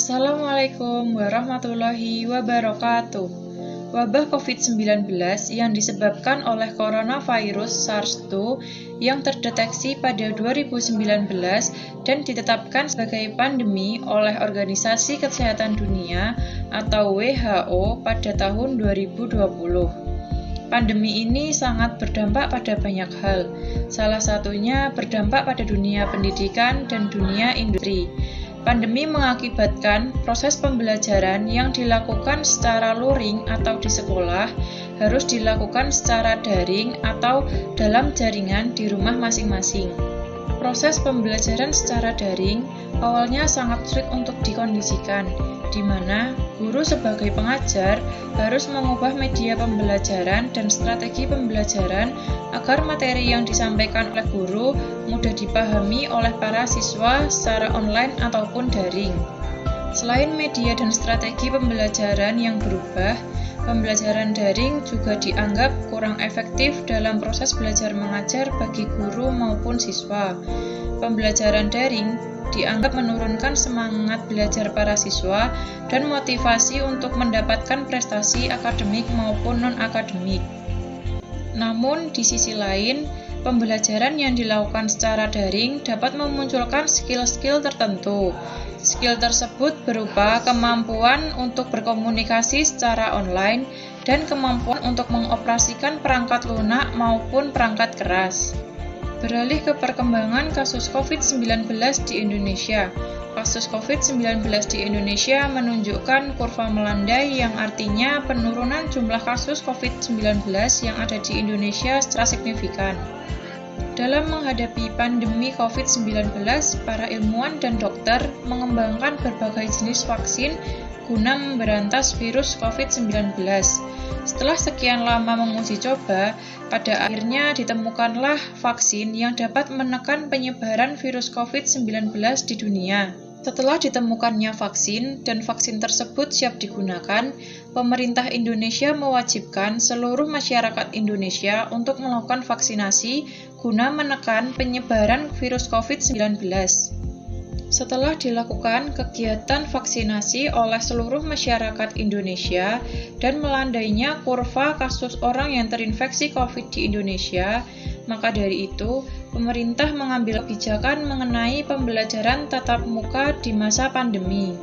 Assalamualaikum warahmatullahi wabarakatuh. Wabah COVID-19 yang disebabkan oleh coronavirus SARS-CoV-2 yang terdeteksi pada 2019 dan ditetapkan sebagai pandemi oleh Organisasi Kesehatan Dunia atau WHO pada tahun 2020. Pandemi ini sangat berdampak pada banyak hal, salah satunya berdampak pada dunia pendidikan dan dunia industri. Pandemi mengakibatkan proses pembelajaran yang dilakukan secara luring atau di sekolah harus dilakukan secara daring atau dalam jaringan di rumah masing-masing. Proses pembelajaran secara daring awalnya sangat sulit untuk dikondisikan, di mana guru sebagai pengajar harus mengubah media pembelajaran dan strategi pembelajaran agar materi yang disampaikan oleh guru mudah dipahami oleh para siswa secara online ataupun daring. Selain media dan strategi pembelajaran yang berubah, pembelajaran daring juga dianggap kurang efektif dalam proses belajar mengajar bagi guru maupun siswa. Pembelajaran daring dianggap menurunkan semangat belajar para siswa dan motivasi untuk mendapatkan prestasi akademik maupun non-akademik. Namun, di sisi lain, pembelajaran yang dilakukan secara daring dapat memunculkan skill-skill tertentu. Skill tersebut berupa kemampuan untuk berkomunikasi secara online dan kemampuan untuk mengoperasikan perangkat lunak maupun perangkat keras. Beralih ke perkembangan kasus COVID-19 di Indonesia. Kasus COVID-19 di Indonesia menunjukkan kurva melandai yang artinya penurunan jumlah kasus COVID-19 yang ada di Indonesia secara signifikan. Dalam menghadapi pandemi COVID-19, para ilmuwan dan dokter mengembangkan berbagai jenis vaksin guna memberantas virus COVID-19. Setelah sekian lama menguji coba, pada akhirnya ditemukanlah vaksin yang dapat menekan penyebaran virus COVID-19 di dunia. Setelah ditemukannya vaksin dan vaksin tersebut siap digunakan, pemerintah Indonesia mewajibkan seluruh masyarakat Indonesia untuk melakukan vaksinasi guna menekan penyebaran virus COVID-19. Setelah dilakukan kegiatan vaksinasi oleh seluruh masyarakat Indonesia dan melandainya kurva kasus orang yang terinfeksi COVID di Indonesia, maka dari itu, pemerintah mengambil kebijakan mengenai pembelajaran tatap muka di masa pandemi.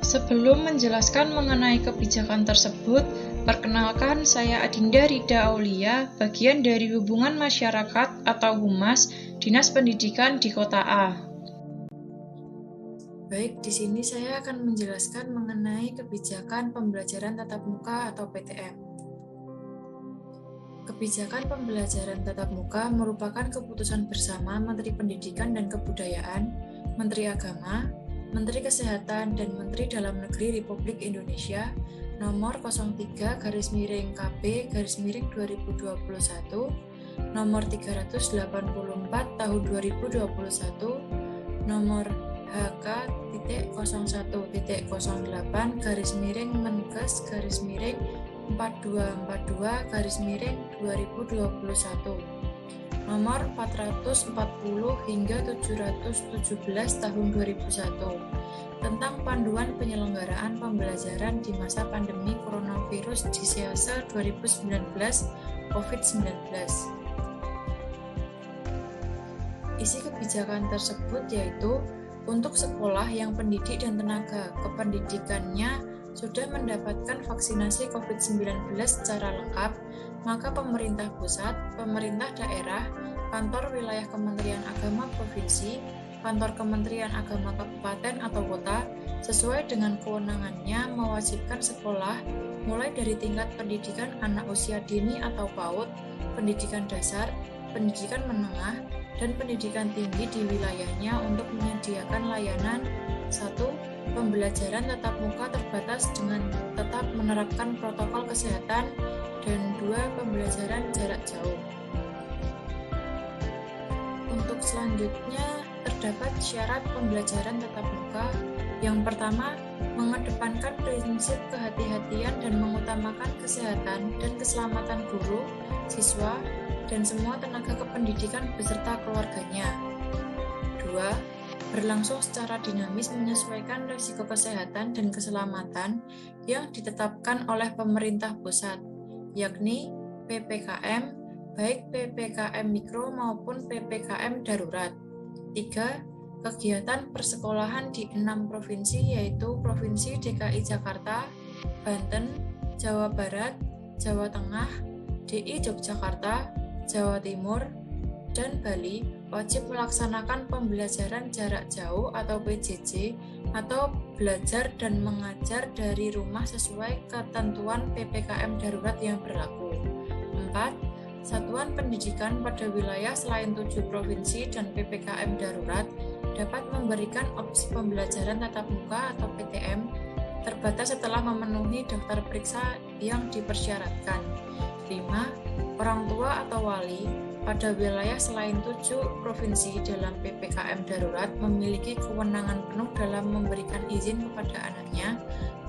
Sebelum menjelaskan mengenai kebijakan tersebut, perkenalkan saya Adinda Rida Aulia, bagian dari Hubungan Masyarakat atau Humas, Dinas Pendidikan di Kota A. Baik, di sini saya akan menjelaskan mengenai kebijakan pembelajaran tatap muka atau PTM. Kebijakan pembelajaran tatap muka merupakan keputusan bersama Menteri Pendidikan dan Kebudayaan, Menteri Agama, Menteri Kesehatan, dan Menteri Dalam Negeri Republik Indonesia nomor 03/KB/2021, nomor 384 tahun 2021, nomor HK-Menkes/4242/2021, nomor 440 hingga 717 tahun 2001 tentang panduan penyelenggaraan pembelajaran di masa pandemi coronavirus disease 2019 COVID-19. Isi kebijakan tersebut yaitu untuk sekolah yang pendidik dan tenaga kependidikannya sudah mendapatkan vaksinasi COVID-19 secara lengkap, maka pemerintah pusat, pemerintah daerah, kantor wilayah Kementerian Agama Provinsi, kantor Kementerian Agama Kabupaten atau Kota, sesuai dengan kewenangannya mewajibkan sekolah mulai dari tingkat pendidikan anak usia dini atau PAUD, pendidikan dasar, pendidikan menengah, dan pendidikan tinggi di wilayahnya untuk menyediakan layanan 1. Pembelajaran tatap muka terbatas dengan tetap menerapkan protokol kesehatan, dan 2. Pembelajaran jarak jauh. Untuk selanjutnya, terdapat syarat pembelajaran tatap muka. Yang pertama, mengedepankan prinsip kehati-hatian dan mengutamakan kesehatan dan keselamatan guru, siswa, dan semua tenaga kependidikan beserta keluarganya. 2. berlangsung secara dinamis menyesuaikan risiko kesehatan dan keselamatan yang ditetapkan oleh pemerintah pusat, yakni PPKM, baik PPKM mikro maupun PPKM darurat. 3. Kegiatan persekolahan di 6 provinsi yaitu Provinsi DKI Jakarta, Banten, Jawa Barat, Jawa Tengah, DI Yogyakarta, Jawa Timur, dan Bali wajib melaksanakan pembelajaran jarak jauh atau PJJ atau belajar dan mengajar dari rumah sesuai ketentuan PPKM darurat yang berlaku. 4. Satuan pendidikan pada wilayah selain 7 provinsi dan PPKM darurat dapat memberikan opsi pembelajaran tatap muka atau PTM terbatas setelah memenuhi daftar periksa yang dipersyaratkan. 5. Orang tua atau wali pada wilayah selain 7 provinsi dalam PPKM darurat memiliki kewenangan penuh dalam memberikan izin kepada anaknya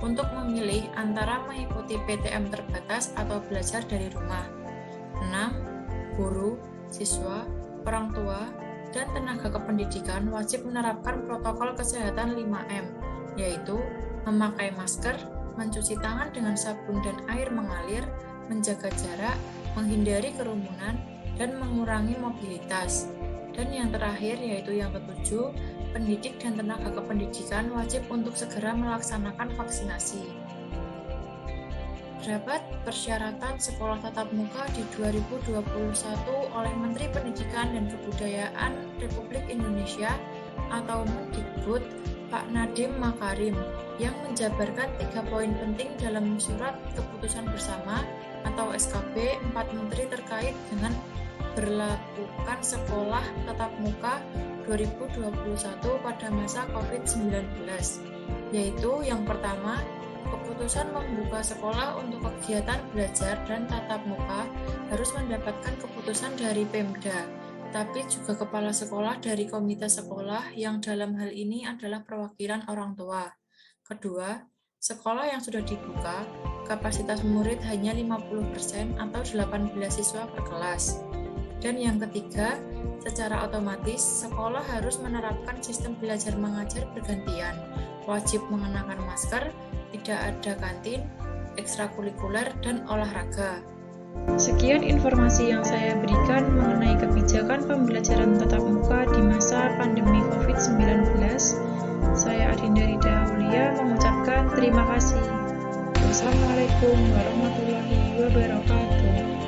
untuk memilih antara mengikuti PTM terbatas atau belajar dari rumah. 6. Guru, siswa, orang tua, dan tenaga kependidikan wajib menerapkan protokol kesehatan 5M, yaitu memakai masker, mencuci tangan dengan sabun dan air mengalir, menjaga jarak, menghindari kerumunan, dan mengurangi mobilitas. Dan yang terakhir yaitu yang ketujuh, pendidik dan tenaga kependidikan wajib untuk segera melaksanakan vaksinasi. Terdapat persyaratan sekolah tatap muka di 2021 oleh Menteri Pendidikan dan Kebudayaan Republik Indonesia atau Mendikbud Pak Nadiem Makarim yang menjabarkan 3 poin penting dalam surat keputusan bersama atau SKB 4 Menteri terkait dengan berlakukan sekolah tatap muka 2021 pada masa COVID-19, yaitu yang pertama, keputusan membuka sekolah untuk kegiatan belajar dan tatap muka harus mendapatkan keputusan dari Pemda, tapi juga kepala sekolah dari komite sekolah yang dalam hal ini adalah perwakilan orang tua. Kedua, sekolah yang sudah dibuka, kapasitas murid hanya 50% atau 18 siswa per kelas. Dan yang ketiga, secara otomatis sekolah harus menerapkan sistem belajar mengajar bergantian, wajib mengenakan masker, tidak ada kantin, ekstrakurikuler, dan olahraga. Sekian informasi yang saya berikan mengenai kebijakan pembelajaran tatap muka di masa pandemi COVID-19. Saya Adinda Rida Aulia mengucapkan terima kasih. Wassalamualaikum warahmatullahi wabarakatuh.